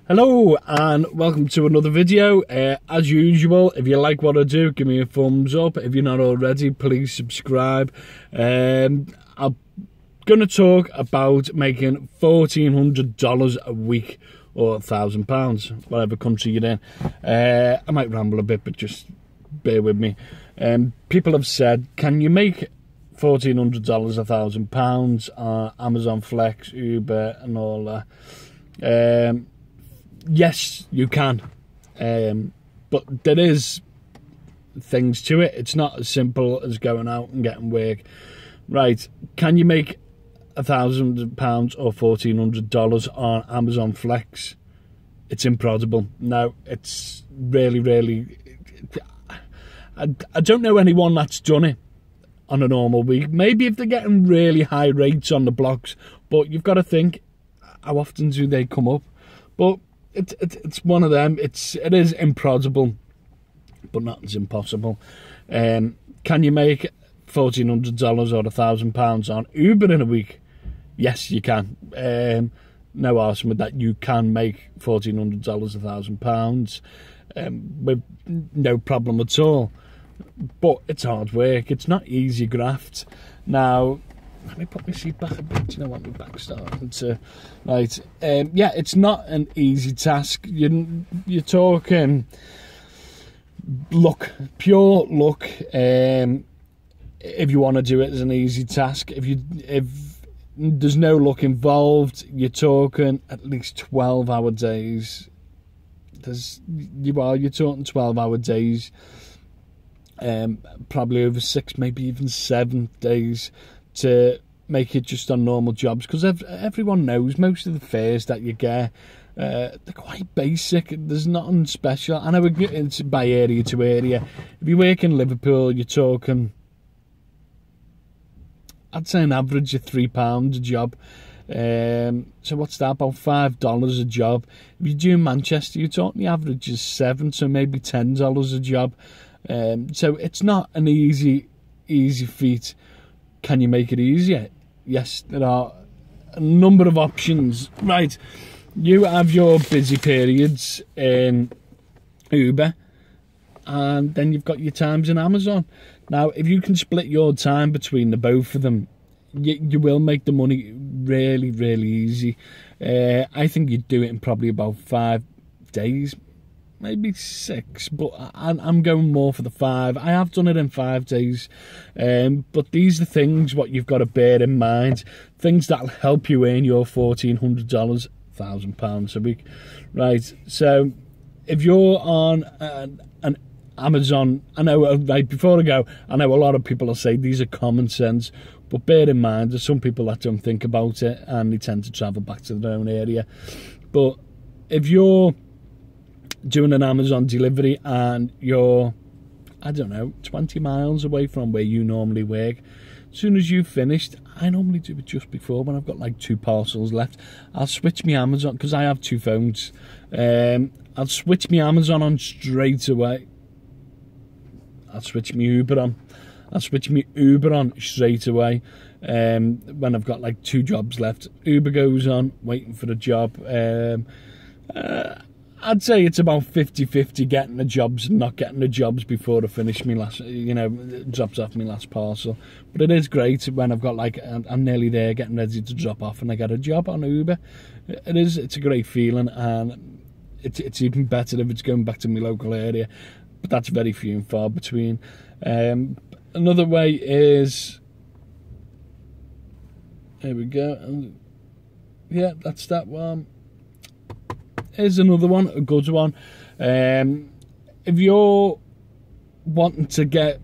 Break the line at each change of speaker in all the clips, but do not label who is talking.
Hello and welcome to another video. As usual, if you like what I do, give me a thumbs up. If you're not already, please subscribe. I'm going to talk about making $1,400 a week or £1,000, whatever country you're in. I might ramble a bit, but just bear with me. People have said, can you make $1,400, £1,000, Amazon Flex, Uber and all that? Yes, you can, but there is things to it. It's not as simple as going out and getting work. Right, can you make £1,000 or $1,400 on Amazon Flex? It's improbable. No, it's really I don't know anyone that's done it on a normal week. Maybe if they're getting really high rates on the blocks, but you've got to think, how often do they come up? But it's one of them. It is improbable, but nothing's impossible. Can you make $1,400 or £1,000 on Uber in a week? Yes, you can. No argument that you can make $1,400, £1,000 with no problem at all. But it's hard work. It's not easy graft. Now, let me put my seat back a bit. Do you know what? My back's starting to... Right. Yeah, it's not an easy task. You're talking luck, pure luck. If you want to do it as an easy task, if there's no luck involved, you're talking at least 12-hour days. You're talking 12-hour days. Probably over 6, maybe even 7 days to make it just on normal jobs, because everyone knows most of the fares that you get, they're quite basic. There's nothing special. I know it's by area to area. If you work in Liverpool, you're talking, I'd say an average of £3 a job. So what's that, about $5 a job? If you do in Manchester, you're talking the average is $7, so maybe $10 a job. So it's not an easy feat. Can you make it easier? Yes, there are a number of options. Right, you have your busy periods in Uber, and then you've got your times in Amazon. Now, if you can split your time between the both of them, you will make the money really easy. I think you'd do it in probably about 5 days, maybe 6, but I'm going more for the 5. I have done it in 5 days, but these are things what you've got to bear in mind, things that'll help you earn your $1,400, £1,000 a week. Right, so if you're on an Amazon, I know, right, before I go, I know a lot of people will say these are common sense, but bear in mind there's some people that don't think about it and they tend to travel back to their own area. But if you're doing an Amazon delivery and you're, I don't know, 20 miles away from where you normally work, as soon as you've finished, I normally do it just before, when I've got like 2 parcels left, I'll switch my Amazon, because I have 2 phones, I'll switch my Amazon on straight away. I'll switch my Uber on. Straight away. When I've got like 2 jobs left, Uber goes on, waiting for a job. I'd say it's about 50-50 getting the jobs and not getting the jobs before I finish my last, drops off my last parcel. But it is great when I've got like, I'm nearly there, getting ready to drop off, and I get a job on Uber. It's a great feeling, and it's even better if it's going back to my local area. But that's very few and far between. Another way is, here we go. Yeah, that's that one. Here's another one, a good one. If you're wanting to get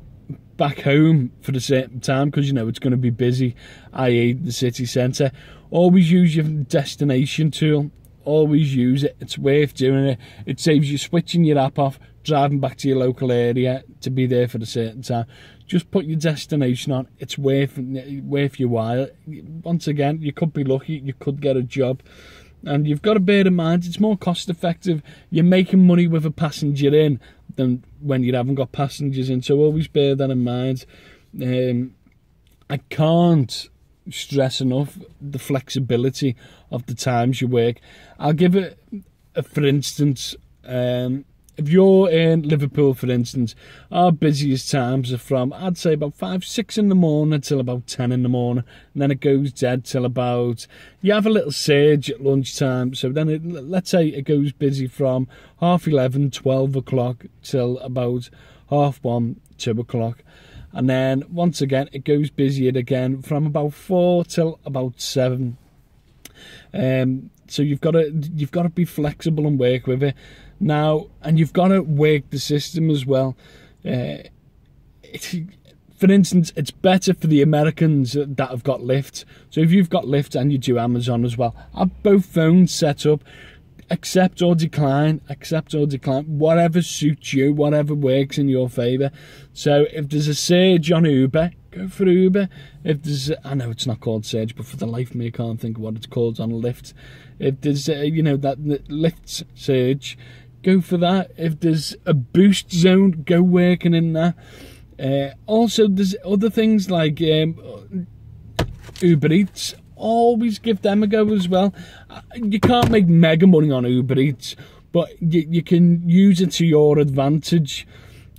back home for a certain time, because you know it's going to be busy, i.e. the city centre, always use your destination tool. Always use it. It's worth doing it. It saves you switching your app off, driving back to your local area to be there for a certain time. Just put your destination on. It's worth your while. Once again, you could be lucky. You could get a job. And you've got to bear in mind, it's more cost effective. You're making money with a passenger in than when you haven't got passengers in. So always bear that in mind. I can't stress enough the flexibility of the times you work. I'll give it for instance, if you're in Liverpool, for instance, our busiest times are from, I'd say, about 5, 6 in the morning till about 10 in the morning. And then it goes dead till about, you have a little surge at lunchtime. So then, let's say it goes busy from 11:30, 12 o'clock till about 1:30, 2 o'clock. And then, once again, it goes busier again from about 4 till about 7. So you've got to be flexible and work with it now, and you've got to work the system as well. For instance, it's better for the Americans that have got Lyft. So if you've got Lyft and you do Amazon as well, have both phones set up. Accept or decline, whatever suits you, whatever works in your favour. So if there's a surge on Uber, go for Uber. If there's, I know it's not called surge, but for the life of me, I can't think of what it's called on Lyft. If there's, that Lyft surge, go for that. If there's a boost zone, go working in that. Also, there's other things like Uber Eats. Always give them a go as well. You can't make mega money on Uber Eats, but you can use it to your advantage.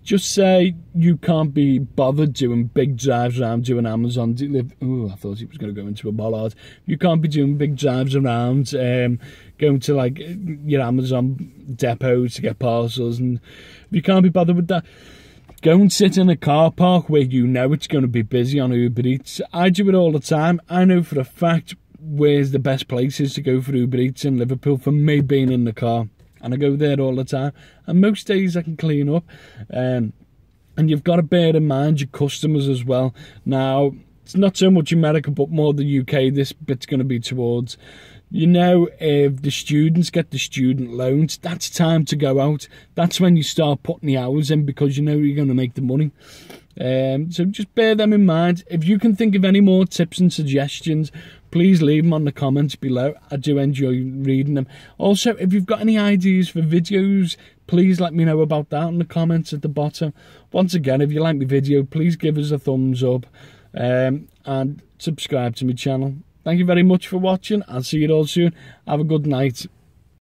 Just say you can't be bothered doing big drives around doing Amazon. I thought he was going to go into a bollard. You can't be doing big drives around, going to like your Amazon depots to get parcels, and if you can't be bothered with that, go and sit in a car park where you know it's going to be busy on Uber Eats. I do it all the time. I know for a fact where's the best places to go for Uber Eats in Liverpool for me being in the car. And I go there all the time. And most days I can clean up. And you've got to bear in mind your customers as well. Now, it's not so much America, but more the UK this bit's going to be towards. If the students get the student loans, that's time to go out. That's when you start putting the hours in, because you're going to make the money. So just bear them in mind. If you can think of any more tips and suggestions, please leave them on the comments below. I do enjoy reading them. Also, if you've got any ideas for videos, please let me know about that in the comments at the bottom. Once again, if you like my video, please give us a thumbs up and subscribe to my channel. Thank you very much for watching. I'll see you all soon. Have a good night.